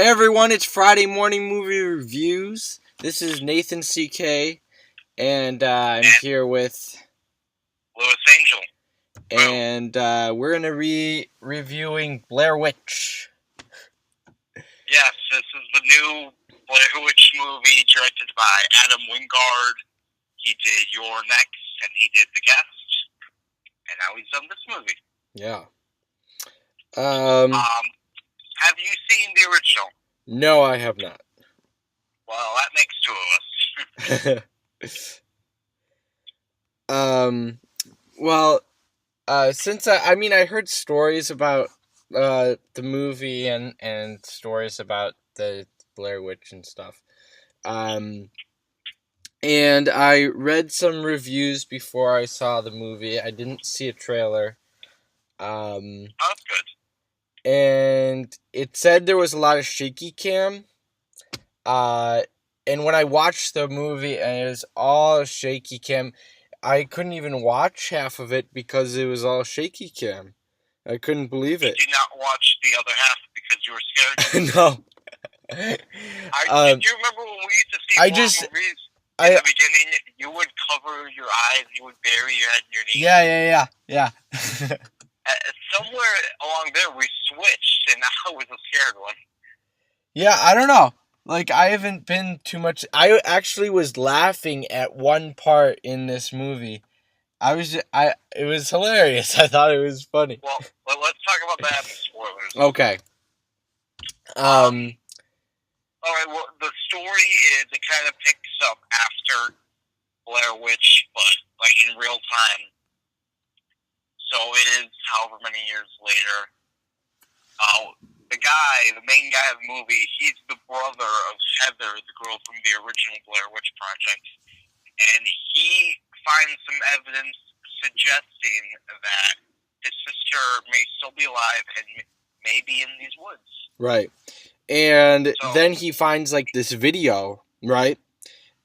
Hey everyone, it's Friday Morning Movie Reviews. This is Nathan CK, and I'm And here with, Louis Angel. Boom. and we're gonna reviewing Blair Witch. Yes, this is the new Blair Witch movie directed by Adam Wingard. He did Your Next, and he did The Guest, and now he's done this movie. Yeah. Have you seen the original? No, I have not. Well, that makes two of us. Well, since I heard stories about the movie and stories about the Blair Witch and stuff. And I read some reviews before I saw the movie. I didn't see a trailer. That's good. And it said there was a lot of shaky cam. And when I watched the movie and it was all shaky cam, I couldn't even watch half of it because it was all shaky cam. I couldn't believe it. Did you not watch the other half because you were scared? No. Did you remember when we used to see horror movies? In the beginning, you would cover your eyes, you would bury your head in your knees. Yeah. Somewhere along there, we switched, and I was a scared one. Yeah, I don't know. Like, I haven't been too much. I actually was laughing at one part in this movie. It was hilarious. I thought it was funny. Well, let's talk about that in spoilers. Okay. All right. Well, the story is it kind of picks up after Blair Witch, but like in real time. So it is however many years later. The main guy of the movie, he's the brother of Heather, the girl from the original Blair Witch Project, and he finds some evidence suggesting that his sister may still be alive and may be in these woods. Right. And then he finds, like, this video, right?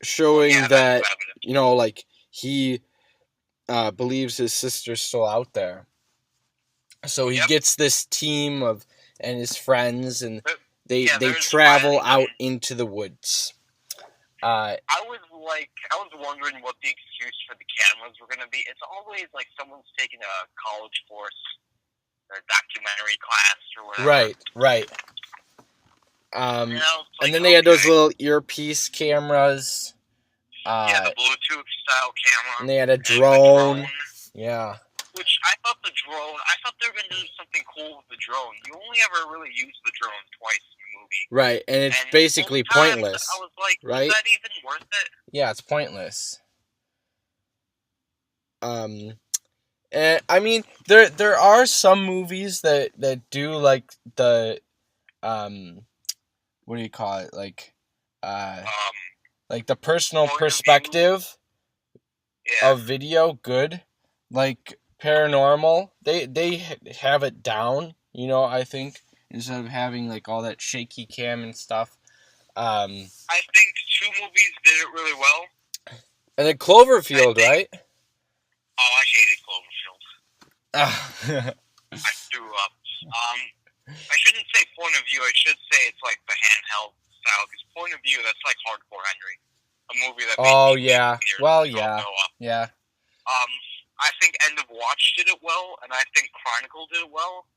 Showing that, like, he believes his sister's still out there. So he gets this team and his friends, and they travel out into the woods. I was wondering what the excuse for the cameras were going to be. It's always like someone's taking a college course or a documentary class or whatever. Right. And then they had those little earpiece cameras. The Bluetooth style camera. And they had a drone. Yeah. Which I thought they were going to do something cool with the drone. You only ever really use the drone twice in the movie. Right, and it's basically pointless. I was like, right? Is that even worth it? Yeah, it's pointless. And I mean, there are some movies that do like the what do you call it? Like the personal perspective of video, good. Like Paranormal, they have it down, I think, instead of having like all that shaky cam and stuff. I think two movies did it really well. And then Cloverfield, right? Oh, I hated Cloverfield. I threw up. I shouldn't say point of view. I should say it's like the handheld style. Because point of view, that's like Hardcore Henry, a movie that. Yeah. I think End of Watch did it well, and I think Chronicle did it well.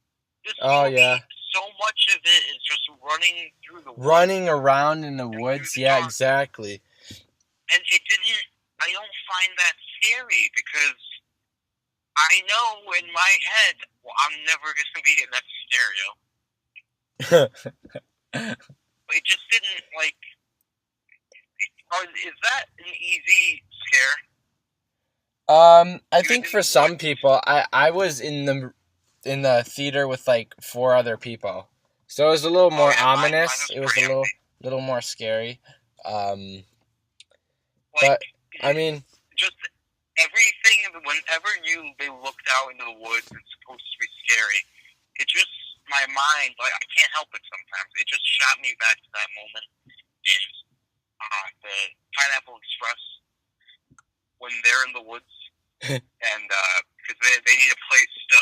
This movie, so much of it is just running through the woods. Running around in the woods, yeah, exactly. And I don't find that scary, because I know in my head, well, I'm never going to be in that scenario. It just didn't, is that an easy scare? I think for some people, I was in the theater with like 4 other people, so it was a little more ominous. It was a little more scary. But I mean, just everything. Whenever they looked out into the woods, it's supposed to be scary. It just my mind, I can't help it sometimes. It just shot me back to that moment in the Pineapple Express when they're in the woods. And because they need a place to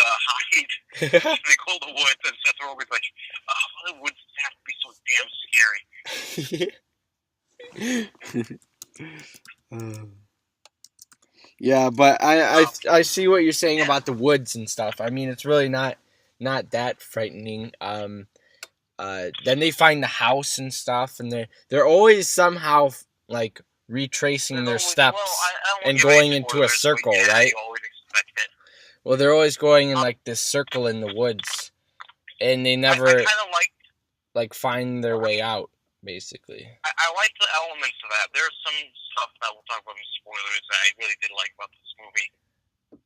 hide, they go to the woods, and Seth Rogen's like, "Oh, the woods Yeah, but Um, I see what you're saying yeah, about the woods and stuff. I mean, it's really not that frightening. Then they find the house and stuff, and they're always somehow like retracing there's their always, well, steps I don't want and to give any going into a spoilers, but circle, yeah, right? you always expect it. Well, they're always going in Um, like this circle in the woods, and they I never kind of like, like find their I way mean, out, basically. I like the elements of that. There's some stuff that we'll talk about in spoilers that I really did like about this movie.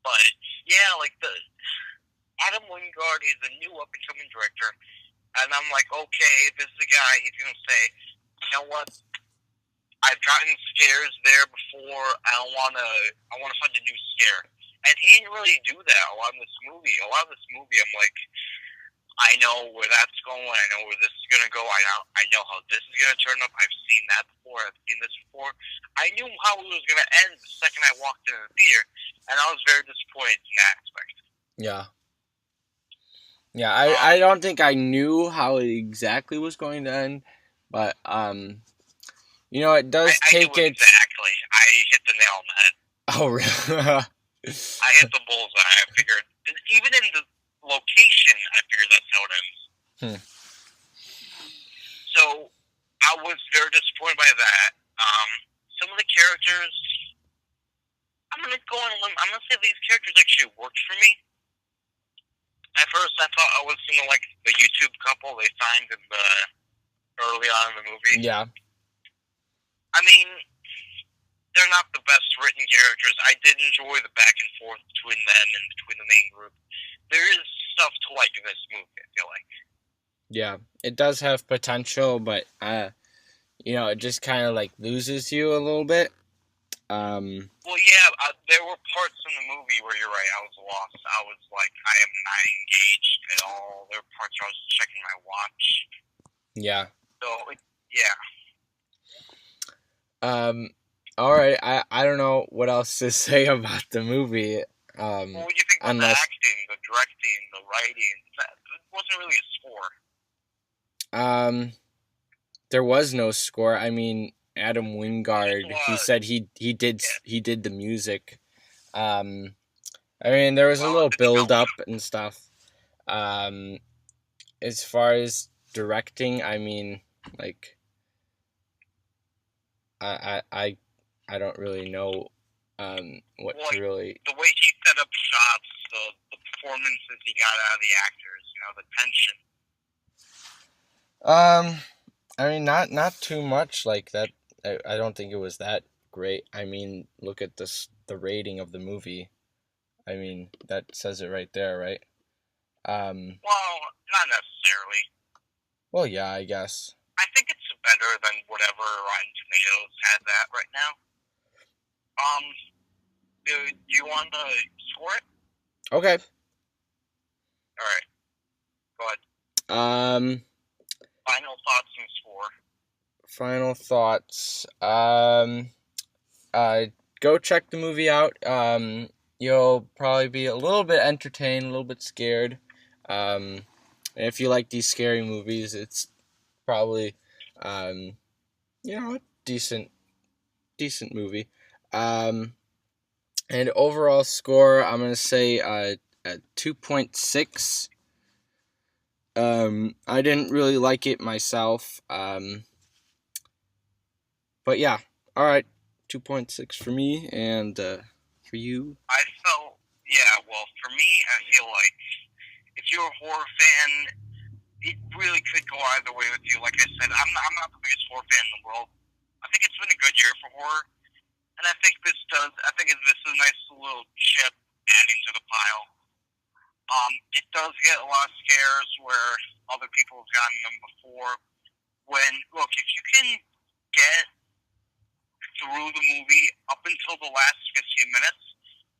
But yeah, like the Adam Wingard is a new up and coming director, and I'm like, okay, this is the guy. He's gonna say, you know what? I've gotten scares there before. I wanna find a new scare. And he didn't really do that a lot in this movie. A lot of this movie, I'm like, I know where that's going. I know where this is gonna go. I know how this is gonna turn up. I've seen that before. I've seen this before. I knew how it was gonna end the second I walked in the theater, and I was very disappointed in that aspect. Yeah. Yeah, Um, I don't think I knew how it exactly was going to end, but it does I knew take its. exactly. I hit the nail on the head. Oh, really? I hit the bullseye. I figured, even in the location, I figured that's how it ends. Hmm. So I was very disappointed by that. Some of the characters, I'm gonna go on a limb. I'm gonna say these characters actually worked for me. At first, I thought I was gonna like the YouTube couple they find in the early on in the movie. Yeah. I mean, they're not the best written characters. I did enjoy the back and forth between them and between the main group. There is stuff to like in this movie, I feel like. Yeah, it does have potential, but it just kind of like loses you a little bit. Well, yeah, there were parts in the movie where you're right, I was lost. I was like, I am not engaged at all. There were parts where I was checking my watch. Yeah. So, yeah. All right. I don't know what else to say about the movie. Well, what do you think about the acting, the directing, the writing? It wasn't really a score. There was no score. I mean, Adam Wingard, he said he did the music. I mean, there was a little build up and stuff. As far as directing, I mean, like, I don't really know what to really. The way he set up shots, the performances he got out of the actors, the tension. I mean, not too much like that. I don't think it was that great. I mean, look at the rating of the movie. I mean, that says it right there, right? Well, not necessarily. Well, yeah, I guess. I think it's better than whatever Rotten Tomatoes has at right now. Do you want to score it? Okay. All right. Go ahead. Final thoughts and score. Final thoughts. Go check the movie out. You'll probably be a little bit entertained, a little bit scared. And if you like these scary movies, it's probably, a decent movie. And overall score, I'm gonna say a 2.6. I didn't really like it myself. But yeah, all right, 2.6 for me, and for you. Well, for me, I feel like if you're a horror fan, it really could go either way with you. Like I said, I'm not the biggest horror fan in the world. I think it's been a good year for horror, and I think this is a nice little chip adding to the pile. It does get a lot of scares where other people have gotten them before. If you can get through the movie up until the last 15 minutes,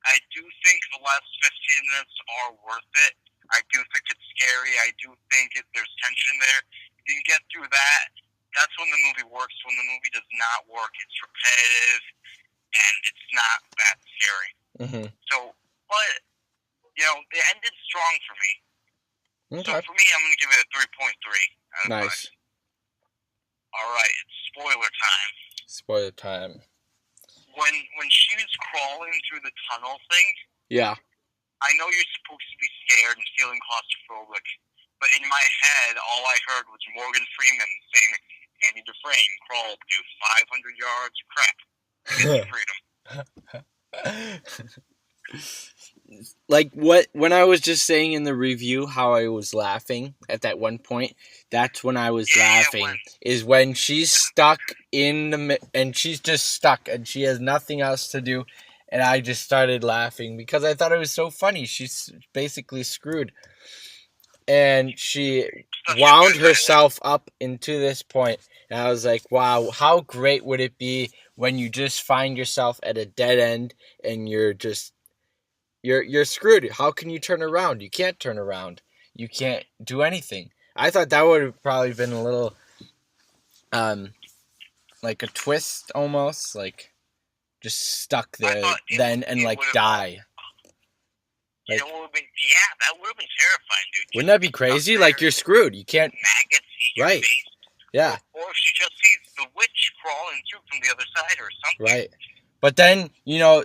I do think the last 15 minutes are worth it. I do think it's scary. I do think there's tension there. If you can get through that, that's when the movie works. When the movie does not work, it's repetitive and it's not that scary. Mm-hmm. So, but it ended strong for me. Okay. So for me, I'm going to give it a 3.3. Nice. Alright, it's spoiler time. Spoiler time. When she was crawling through the tunnel thing, Yeah. I know you're supposed to be scared and feeling claustrophobic, but in my head, all I heard was Morgan Freeman saying, Andy Dufresne crawled to 500 yards crap to get to freedom. Like when I was just saying in the review how I was laughing at that one point, that's when I was laughing. Is when she's stuck and she's just stuck and she has nothing else to do, and I just started laughing because I thought it was so funny. She's basically screwed, and she wound herself up into this point, and I was like, wow, how great would it be when you just find yourself at a dead end and you're screwed. How can you turn around? You can't turn around. You can't do anything. I thought that would have probably been a little, like a twist almost, like just stuck there then and like die. Like, it would have been, that would have been terrifying, dude. Wouldn't that be crazy? Like you're screwed. You can't. Maggots eat your face. Yeah. Or if she just sees the witch crawling through from the other side or something. Right. But then,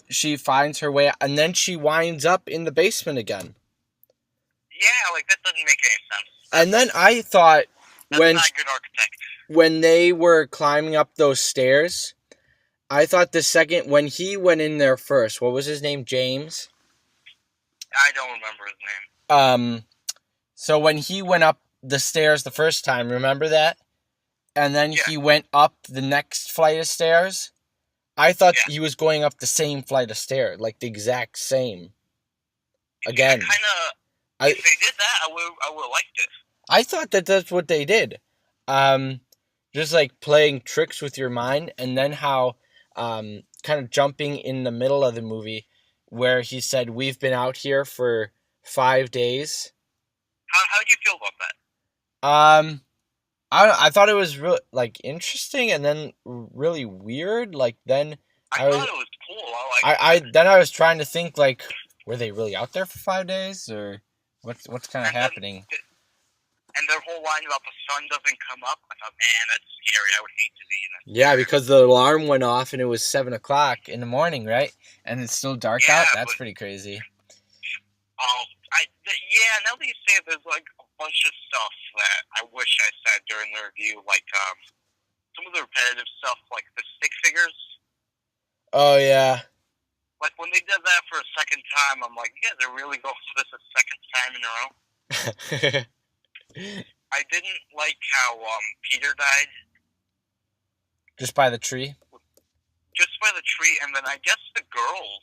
she finds her way out, and then she winds up in the basement again. Yeah, like, that doesn't make any sense. And then I thought, that's not a good architect. When they were climbing up those stairs, I thought when he went in there first, what was his name? James? I don't remember his name. So when he went up the stairs the first time, remember that? And then he went up the next flight of stairs. I thought he was going up the same flight of stairs, like the exact same. Again. If they did that, I would have liked it. I thought that's what they did. Just like playing tricks with your mind, and then how kind of jumping in the middle of the movie where he said, we've been out here for 5 days. How do you feel about that? I thought it was really like interesting, and then really weird. Like then I thought it was cool. Then I was trying to think, like, were they really out there for 5 days, or what's kind of happening? And their whole line about the sun doesn't come up. I thought, man, that's scary. I would hate to be in that. Yeah, because the alarm went off and it was 7 o'clock in the morning, right? And it's still dark out. That's pretty crazy. Now that you say it, there's like a bunch of stuff that I wish I said during the review, like some of the repetitive stuff, like the stick figures. Oh yeah. Like when they did that for a second time, I'm like, yeah, they're really going for this a second time in a row. I didn't like how Peter died. Just by the tree? Just by the tree, and then I guess the girl,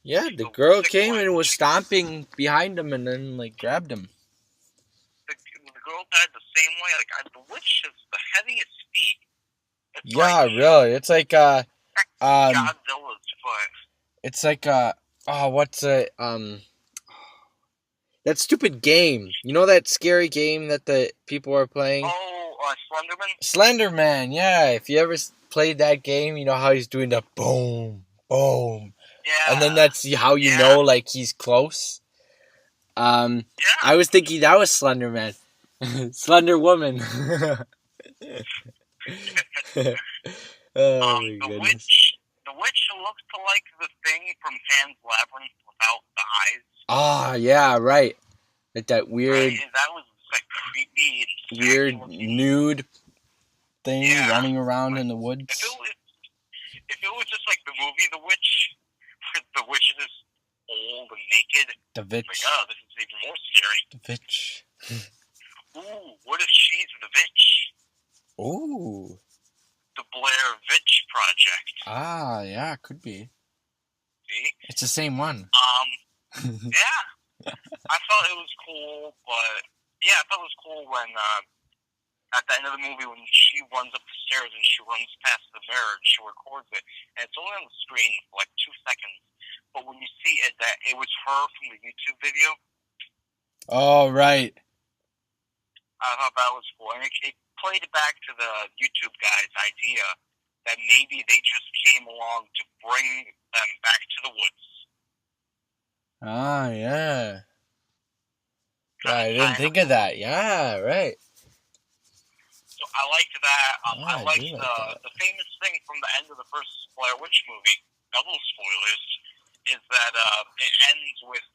the girl came and was stomping behind him and then, like, grabbed him. The girl died the same way. Like, the witch has the heaviest feet. It's really. It's like, Godzilla's foot. It's like, what's it, that stupid game. You know that scary game that the people are playing? Oh, Slenderman? Slenderman, yeah. If you ever played that game, you know how he's doing the boom, boom. Yeah. And then that's how you know, like, he's close. I was thinking that was Slenderman. Slender Woman. Oh, my goodness. The witch looks like the thing from Pan's Labyrinth without the eyes. Ah, yeah, right. Like that weird... Right? That was like creepy and weird nude thing running around in the woods. If it was just like the movie The Witch, the witch is old and naked. The Witch. Like, oh, this is even more scary. The Witch. Ooh, what if she's the Witch? Ooh. The Blair Witch Project. Ah, yeah, could be. See? It's the same one. Yeah. I thought it was cool, but I thought it was cool when at the end of the movie when she runs up the stairs and she runs past the mirror and she records it, and it's only on the screen for like 2 seconds, but when you see it, that it was her from the YouTube video. Oh, right. I thought that was cool, and it played back to the YouTube guy's idea that maybe they just came along to bring them back to the woods. Ah, yeah. I didn't think of that. Yeah, right. So I liked that. I I liked do like that. the famous thing from the end of the first Blair Witch movie. Double spoilers is that it ends with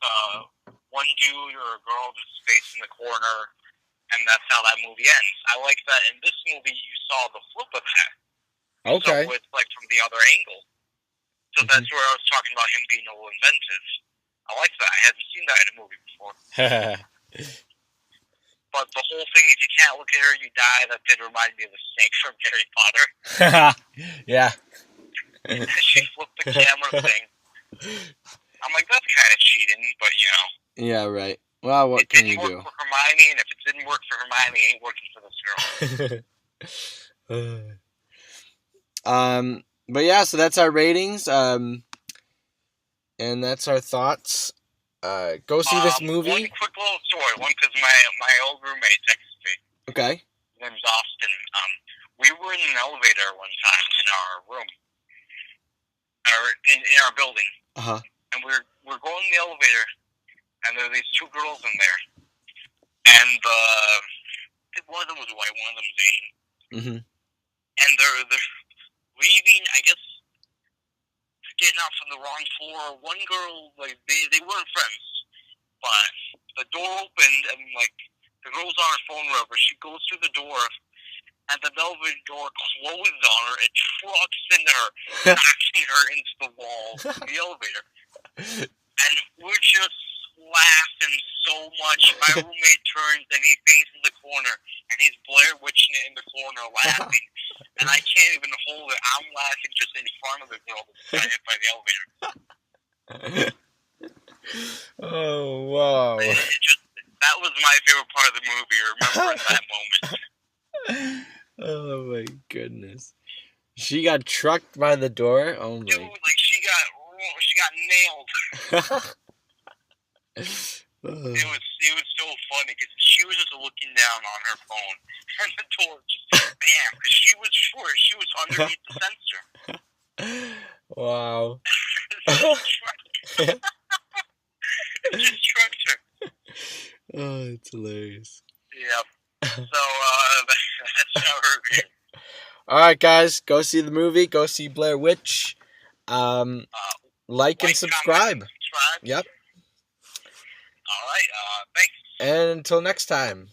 one dude or a girl just facing the corner, and that's how that movie ends. I like that in this movie you saw the flip of that. Okay. So it's like from the other angle. So that's where I was talking about him being a little inventive. I like that. I hadn't seen that in a movie before. But the whole thing, if you can't look at her, you die, that did remind me of the snake from Harry Potter. Yeah. She flipped the camera thing. I'm like, that's kind of cheating, but you know. Yeah, right. Well, what can you do? It didn't work for Hermione, and if it didn't work for Hermione, it ain't working for this girl. But yeah, so that's our ratings. And that's our thoughts. Go see this movie. One quick little story. One, because my old roommate texted me. Okay. His name's Austin. We were in an elevator one time in our room, or in our building. And we're going in the elevator, and there are these two girls in there, and one of them was white, one of them was Asian. And they're leaving, I guess, getting out from the wrong floor. One girl, like, they weren't friends, but the door opened, and, like, the girl's on her phone, whatever. She goes through the door, and the elevator door closed on her. It trucks into her, knocking her into the wall of the elevator. And we're just laughing so much. My roommate turns, and he faces the corner, and he's Blair Witching it in the corner, laughing. And I can't even hold it. I'm laughing just in front of the girl that got hit by the elevator. Oh, wow. That was my favorite part of the movie, remembering that moment. Oh, my goodness. She got trucked by the door? Oh, my. Dude, like, she got nailed. It was so funny, because she was just looking down on her phone, and the door just bam, because she was short, she was underneath the sensor. Wow. It just trucked her. Oh, it's hilarious. Yep. So, that's our review. Alright, guys, go see the movie, go see Blair Witch. Like and subscribe. Comment, and subscribe. Yep. Alright, thanks. And until next time.